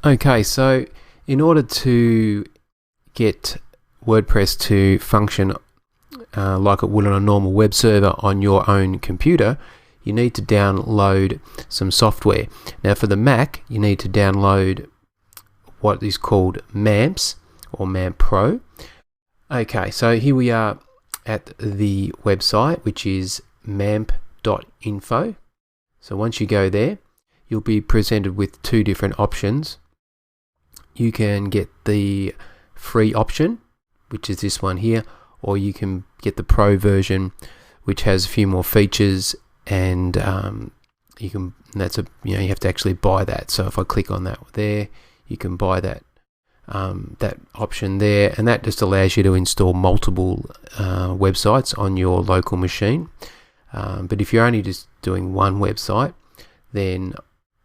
Okay, so in order to get WordPress to function like it would on a normal web server on your own computer, you need to download some software. Now for the Mac, you need to download what is called MAMPS or MAMP Pro. Okay, so here we are at the website, which is mamp.info. So once you go there, you'll be presented with two different options. You can get the free option, which is this one here, or you can get the Pro version, which has a few more features, and you have to actually buy that. So if I click on that there, you can buy that that option there, and that just allows you to install multiple websites on your local machine. But if you're only just doing one website, then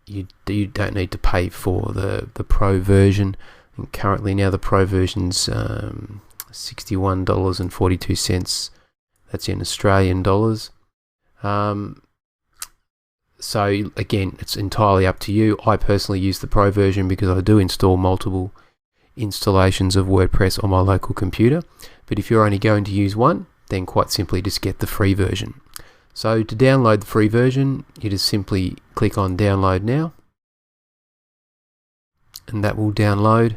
you don't need to pay for the Pro version. And currently now the Pro version's $61.42. That's in Australian dollars. So again, it's entirely up to you. I personally use the Pro version because I do install multiple installations of WordPress on my local computer. But if you're only going to use one, then quite simply just get the free version. So to download the free version, you just simply click on download now, and that will download.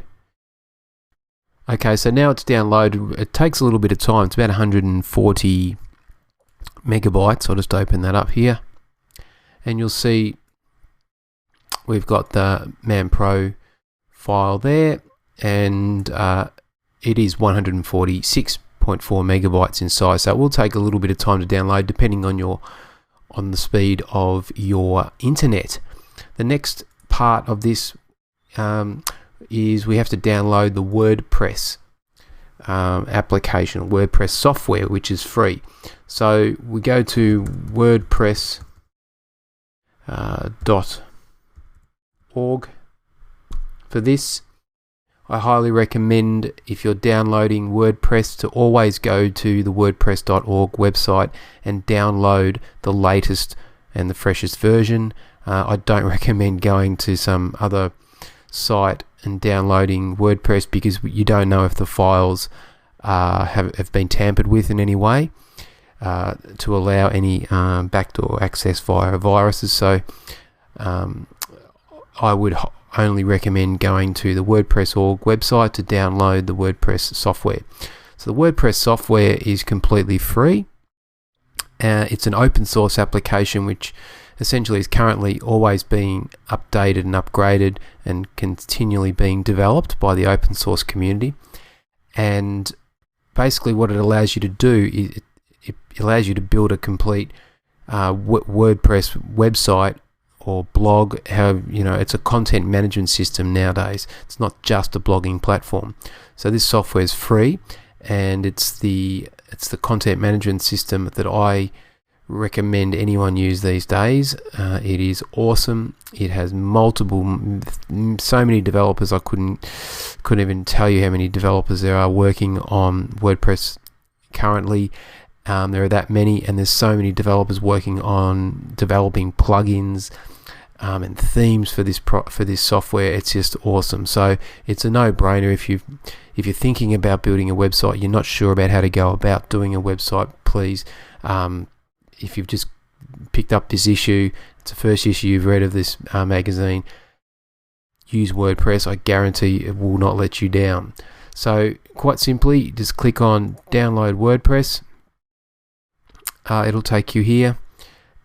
Okay, so now it's downloaded. It takes a little bit of time. It's about 140 megabytes. I'll just open that up here, and you'll see we've got the MAMP Pro file there, and it is 146.4 megabytes in size. So it will take a little bit of time to download, depending on the speed of your internet. The next part of this is we have to download the WordPress application, WordPress software, which is free. So we go to WordPress.org for this. I highly recommend, if you're downloading WordPress, to always go to the WordPress.org website and download the latest and the freshest version. I don't recommend going to some other site and downloading WordPress, because you don't know if the files have been tampered with in any way to allow any backdoor access via viruses. So I would only recommend going to the WordPress.org website to download the WordPress software. So the WordPress software is completely free. It's an open source application which essentially is currently always being updated and upgraded and continually being developed by the open source community. And basically what it allows you to do is it allows you to build a complete WordPress website or blog. It's a content management system nowadays. It's not just a blogging platform. So this software is free, and it's the content management system that I recommend anyone use these days. It is awesome. It has so many developers. I couldn't even tell you how many developers there are working on WordPress currently. There are that many, and there's so many developers working on developing plugins and themes for this software. It's just awesome. So it's a no-brainer if you're thinking about building a website, you're not sure about how to go about doing a website. Please, if you've just picked up this issue, it's the first issue you've read of this magazine, use WordPress. I guarantee it will not let you down. So quite simply, just click on download WordPress. It'll take you here,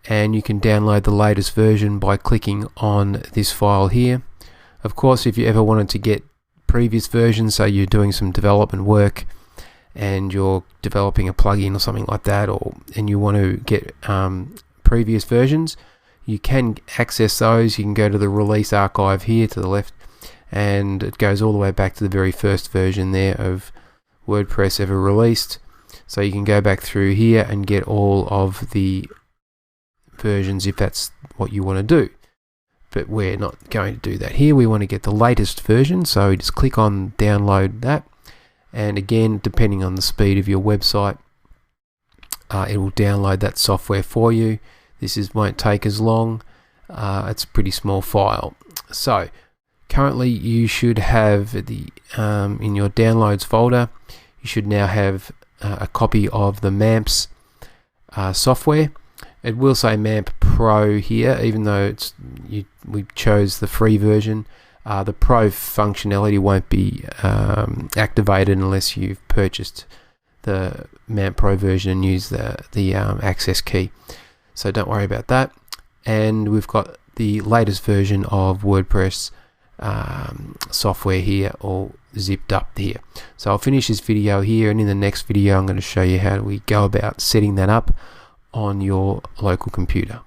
and you can download the latest version by clicking on this file here. Of course, if you ever wanted to get previous versions, so you're doing some development work and you're developing a plugin or something like that, and you want to get previous versions, you can access those. You can go to the release archive here to the left, and it goes all the way back to the very first version there of WordPress ever released. So you can go back through here and get all of the versions if that's what you want to do. But we're not going to do that here. We want to get the latest version, so just click on download that. And again, depending on the speed of your website, it will download that software for you. This won't take as long. It's a pretty small file. So Currently you should have the in your downloads folder, you should now have a copy of the MAMPS software. It will say MAMP Pro here, even though we chose the free version. The Pro functionality won't be activated unless you've purchased the MAMP Pro version and use the access key. So don't worry about that. And we've got the latest version of WordPress software here, all zipped up here. So I'll finish this video here, and in the next video I'm going to show you how we go about setting that up on your local computer.